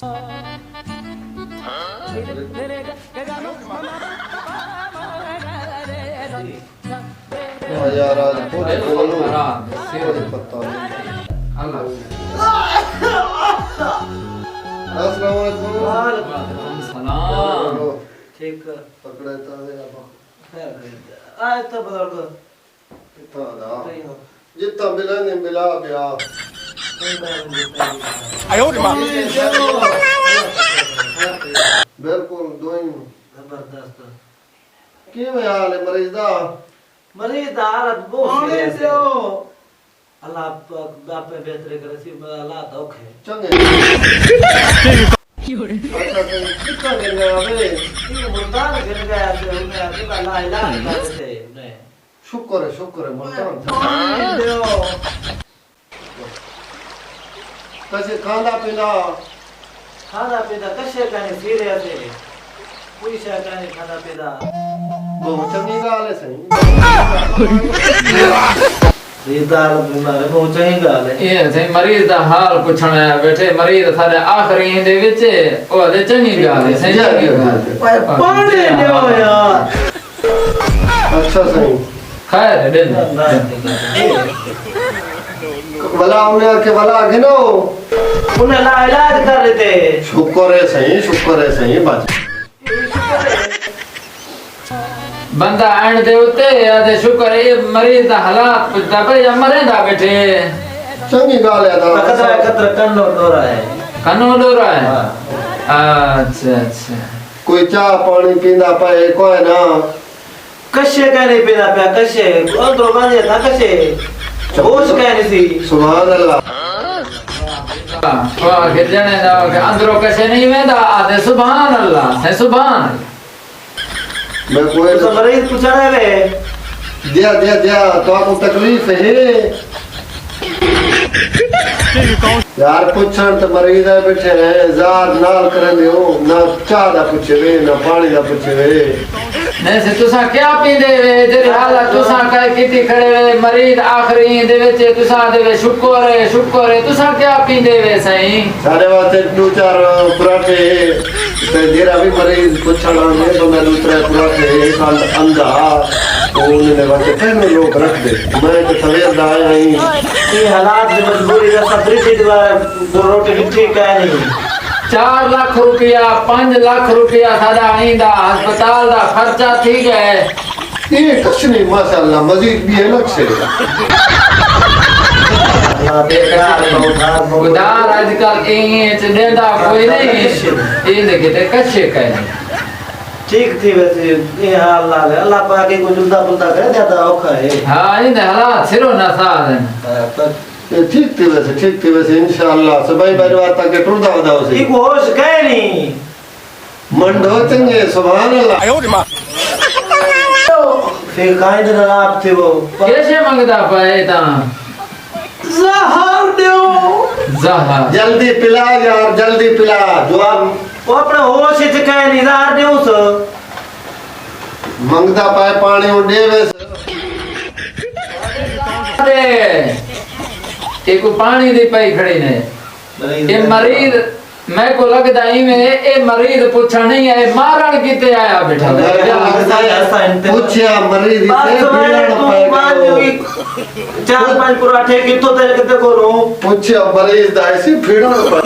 यार आज पूरे पता नहीं। अस्सलाम वालेकुम। सलाम। ठीक पकड़े था खैर आए तो बुजुर्ग जितना मिला नहीं मिला ब्याह बिल्कुल दोई जबरदस्त की हाल है मरीज दा मरीज दा हालत बहुत सीरियस है अल्लाह बाप पे बेहतर करे सी अल्लाह धोख है चंगे अच्छा कितना दिन गया बे ये मुल्तान गिर गया से उन्हें आके अल्लाह इलाज करते ने शुक्र है मुल्तान देओ कैसे खाना पीना खाना पीना कशे काने सीरियस है कोई शय काने खाना पीना बहुत चंगी गाल है सही दीदार बीमार है बहुत चंगी गाल है ये सही मरीज दा हाल पुछण आया बैठे मरीज सारे आखरी दे विच ओ दे चंगी गाल है सही की गाल पानी देओ यार अच्छा सही खैर दे भला उन्हें आके भला आगे ना उन्हें ला इलाज कर रहे थे शुक्र है सही बात बंदा आण दे उते आदे शुक्र है मरीज दा हालात पुछदा पे या मरेंदा बैठे चंगी गाल है खतरा कन्नो डोरा है कनो डोरा है अच्छा कोई चाह पानी पींदा पाए कोई ना कशे कहने पीना पे कशे अंदर बांधे था कशे होश कहने सी सुभान अल्लाह वाह के जने दा के अंदरो कसे नहीं वेंदा आदे सुभान अल्लाह है सुभान मैं कोई तो मरीज पूछा रे दिया तो आपको तकलीफ है यार पूछण तो मरीज है बैठे हैं जार नाल करन हो ना चाह दा पूछे वे ना पानी दा पूछे वे नहीं से तुसा क्या पींदे वे जेरी हालत तुसा कह किती खड़े वे मरीज आखरी दे विच तुसा दे वे शुक्र है तुसा क्या पींदे वे सही सारे वास्ते दो चार पराठे ते जेरा भी मरीज पूछण में तो मैं दूसरा पराठे साल अंधा उन्हें वास्ते पहले लोग रख दे मैं तो सवेर दा आया ही ये हालात में मजबूरी का सफरी थी दो रोटी ठीक है नहीं 4 लाख रुपया 5 लाख रुपया सादा आईंदा अस्पताल दा खर्चा थी गए ये कुछ नहीं माशाल्लाह मजीद भी है अलग से उधार आजकल इंच देंदा कोई नहीं इन के कच्चे कहे ठीक थी वैसे ये हाल ला है अल्लाह पाक को जुदा बुलदा कर देता औखा है हां इन हालात सिरो ना साधन ठीक थी वैसे इंशाअल्लाह सबाई परिवार तक टुरदा वदा से एक होश कहे नहीं मंडो चंगे सुभान अल्लाह फिर कायद आप थे वो कैसे मंगदा पाए ता जहर दो जहर जल्दी पिला यार जल्दी पिला जो आप वो अपने होश से कहे नहीं जहर दो सो मंगदा पाए पानी उडे वैसे अरे एक पानी दी पई खड़ी ने ये मरीज मैं को लगदा ही में ए मरीज पूछा नहीं है मारण किते आया बेटा पूछया मरीज चार पांच पराठे कितो तेरे किते करो पूछया मरीज दा ऐसी फीड़न पर